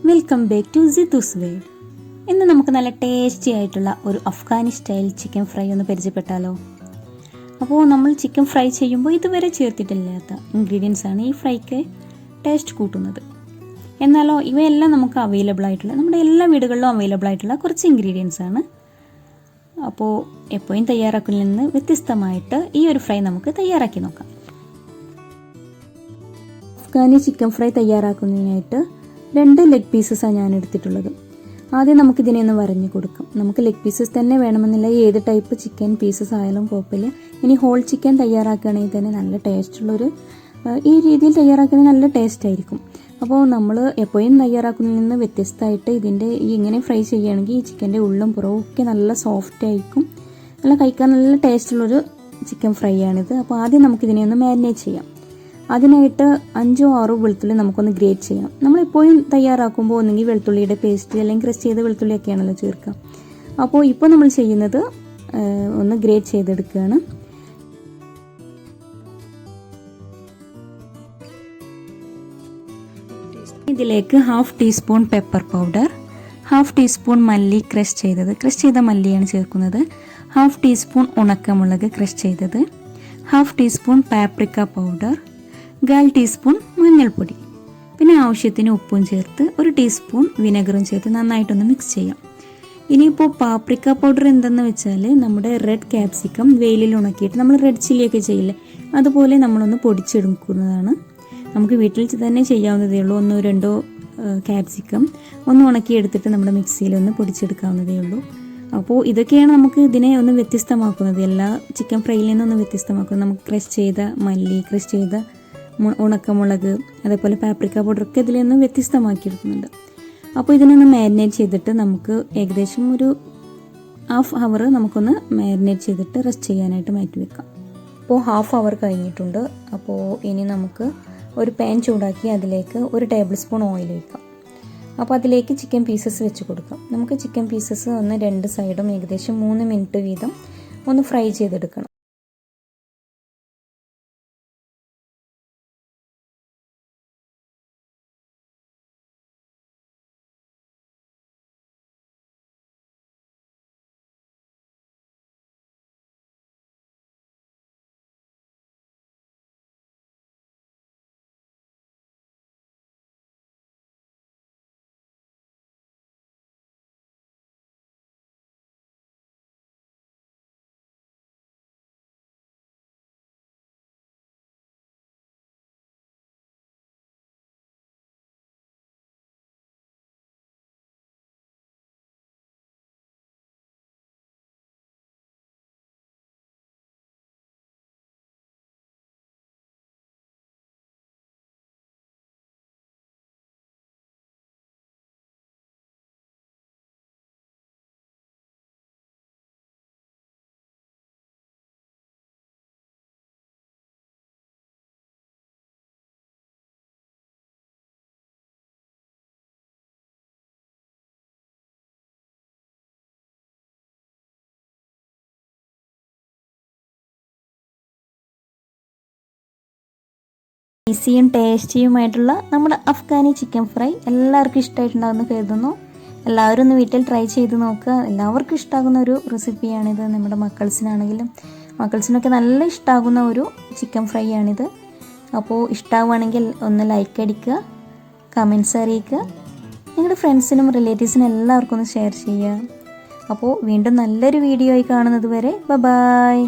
Welcome back to Sithu's world. ഇന്ന് നമുക്ക് നല്ല ടേസ്റ്റി ആയിട്ടുള്ള ഒരു അഫ്ഗാനി സ്റ്റൈൽ ചിക്കൻ ഫ്രൈ ഒന്ന് പരിചയപ്പെട്ടാലോ. അപ്പോൾ നമ്മൾ ചിക്കൻ ഫ്രൈ ചെയ്യുമ്പോൾ ഇതുവരെ ചേർത്തിട്ടില്ലാത്ത ഇൻഗ്രീഡിയൻസ് ആണ് ഈ ഫ്രൈക്ക് ടേസ്റ്റ് കൂട്ടുന്നത്. എന്നാലോ ഇവയെല്ലാം നമുക്ക് അവൈലബിൾ ആയിട്ടുള്ള, നമ്മുടെ എല്ലാ വീടുകളിലും അവൈലബിൾ ആയിട്ടുള്ള കുറച്ച് ഇൻഗ്രീഡിയൻസ് ആണ്. അപ്പോൾ എപ്പോഴും തയ്യാറാക്കുന്നതിൽ നിന്ന് വ്യത്യസ്തമായിട്ട് ഈ ഒരു ഫ്രൈ നമുക്ക് തയ്യാറാക്കി നോക്കാം. അഫ്ഗാനി ചിക്കൻ ഫ്രൈ തയ്യാറാക്കുന്നതിനായിട്ട് 2 ലെഗ് പീസസാണ് ഞാൻ എടുത്തിട്ടുള്ളത്. ആദ്യം നമുക്കിതിനെ ഒന്ന് വരഞ്ഞു കൊടുക്കാം. നമുക്ക് ലെഗ് പീസസ് തന്നെ വേണമെന്നില്ല, ഏത് ടൈപ്പ് ചിക്കൻ പീസസ് ആയാലും കുഴപ്പമില്ല. ഇനി ഹോൾ ചിക്കൻ തയ്യാറാക്കുകയാണെങ്കിൽ തന്നെ നല്ല ടേസ്റ്റുള്ളൊരു, ഈ രീതിയിൽ തയ്യാറാക്കുകയാണെങ്കിൽ നല്ല ടേസ്റ്റ് ആയിരിക്കും. അപ്പോൾ നമ്മൾ എപ്പോഴും തയ്യാറാക്കുന്നതിൽ നിന്ന് വ്യത്യസ്തമായിട്ട് ഇതിൻ്റെ ഇങ്ങനെ ഫ്രൈ ചെയ്യുകയാണെങ്കിൽ ഈ ചിക്കൻ്റെ ഉള്ളും പുറവും ഒക്കെ നല്ല സോഫ്റ്റ് ആയിരിക്കും. നല്ല കഴിക്കാൻ നല്ല ടേസ്റ്റുള്ളൊരു ചിക്കൻ ഫ്രൈ ആണിത്. അപ്പോൾ ആദ്യം നമുക്കിതിനെ ഒന്ന് മാരിനേറ്റ് ചെയ്യാം. അതിനായിട്ട് 5-6 വെളുത്തുള്ളി നമുക്കൊന്ന് ഗ്രേറ്റ് ചെയ്യാം. നമ്മളെപ്പോഴും തയ്യാറാക്കുമ്പോൾ ഒന്നെങ്കിൽ വെളുത്തുള്ളിയുടെ പേസ്റ്റ് അല്ലെങ്കിൽ ക്രഷ് ചെയ്ത വെളുത്തുള്ളിയൊക്കെയാണല്ലോ ചേർക്കുക. അപ്പോൾ ഇപ്പോൾ നമ്മൾ ചെയ്യുന്നത് ഒന്ന് ഗ്രേറ്റ് ചെയ്തെടുക്കുകയാണ്. ഇതിലേക്ക് 1/2 ടീസ്പൂൺ പെപ്പർ പൗഡർ, 1/2 ടീസ്പൂൺ മല്ലി ക്രഷ് ചെയ്ത മല്ലിയാണ് ചേർക്കുന്നത്, 1/2 ടീസ്പൂൺ ഉണക്കമുളക് ക്രഷ് ചെയ്തത്, 1/2 ടീസ്പൂൺ പാപ്രിക്ക പൗഡർ, 1/4 ടീസ്പൂൺ മഞ്ഞൾപ്പൊടി, പിന്നെ ആവശ്യത്തിന് ഉപ്പും ചേർത്ത് 1 ടീസ്പൂൺ വിനെഗറും ചേർത്ത് നന്നായിട്ടൊന്ന് മിക്സ് ചെയ്യാം. ഇനിയിപ്പോൾ പാപ്രിക്ക പൗഡർ എന്തെന്ന് വെച്ചാൽ നമ്മുടെ റെഡ് ക്യാപ്സിക്കം വെയിലിൽ ഉണക്കിയിട്ട് നമ്മൾ റെഡ് ചില്ലിയൊക്കെ ചെയ്യില്ലേ, അതുപോലെ നമ്മളൊന്ന് പൊടിച്ചെടുക്കുന്നതാണ്. നമുക്ക് വീട്ടിൽ തന്നെ ചെയ്യാവുന്നതേ ഉള്ളൂ. 1-2 ക്യാപ്സിക്കം ഒന്ന് ഉണക്കിയെടുത്തിട്ട് നമ്മുടെ മിക്സിയിലൊന്ന് പൊടിച്ചെടുക്കാവുന്നതേ ഉള്ളൂ. അപ്പോൾ ഇതൊക്കെയാണ് നമുക്ക് ഇതിനെ ഒന്ന് വ്യത്യസ്തമാക്കുന്നത്, എല്ലാ ചിക്കൻ ഫ്രൈയിൽ നിന്നൊന്ന് വ്യത്യസ്തമാക്കുന്നത്. നമുക്ക് ക്രഷ് ചെയ്ത മല്ലി, ക്രഷ് ചെയ്ത ഉണക്കമുളക്, അതേപോലെ പാപ്രിക്ക പൗഡറൊക്കെ ഇതിൽ നിന്ന് വ്യത്യസ്തമാക്കിയെടുക്കുന്നുണ്ട്. അപ്പോൾ ഇതിനൊന്ന് മാരിനേറ്റ് ചെയ്തിട്ട് നമുക്ക് ഏകദേശം ഒരു 1/2 അവർ നമുക്കൊന്ന് മാരിനേറ്റ് ചെയ്തിട്ട് റെസ്റ്റ് ചെയ്യാനായിട്ട് മാറ്റി വെക്കാം. അപ്പോൾ 1/2 അവർ കഴിഞ്ഞിട്ടുണ്ട്. അപ്പോൾ ഇനി നമുക്ക് ഒരു പാൻ ചൂടാക്കി അതിലേക്ക് 1 ടേബിൾ സ്പൂൺ ഓയിൽ വയ്ക്കാം. അപ്പോൾ അതിലേക്ക് ചിക്കൻ പീസസ് വെച്ച് കൊടുക്കാം. നമുക്ക് ചിക്കൻ പീസസ് ഒന്ന് 2 സൈഡും ഏകദേശം 3 മിനിറ്റ് വീതം ഒന്ന് ഫ്രൈ ചെയ്തെടുക്കണം. ഈസിയും ടേസ്റ്റിയുമായിട്ടുള്ള നമ്മുടെ അഫ്ഗാനി ചിക്കൻ ഫ്രൈ എല്ലാവർക്കും ഇഷ്ടമായിട്ടുണ്ടാകുമെന്ന് കരുതുന്നു. എല്ലാവരും ഒന്ന് വീട്ടിൽ ട്രൈ ചെയ്ത് നോക്കുക. എല്ലാവർക്കും ഇഷ്ടമാകുന്ന ഒരു റെസിപ്പിയാണിത്. നമ്മുടെ മക്കൾസിനൊക്കെ നല്ല ഇഷ്ടമാകുന്ന ഒരു ചിക്കൻ ഫ്രൈ ആണിത്. അപ്പോൾ ഇഷ്ടമാവുകയാണെങ്കിൽ ഒന്ന് ലൈക്ക് അടിക്കുക, കമൻറ്റ്സ് അറിയിക്കുക, നിങ്ങളുടെ ഫ്രണ്ട്സിനും റിലേറ്റീവ്സിനും എല്ലാവർക്കും ഒന്ന് ഷെയർ ചെയ്യുക. അപ്പോൾ വീണ്ടും നല്ലൊരു വീഡിയോ ആയി കാണുന്നത് വരെ ബൈ.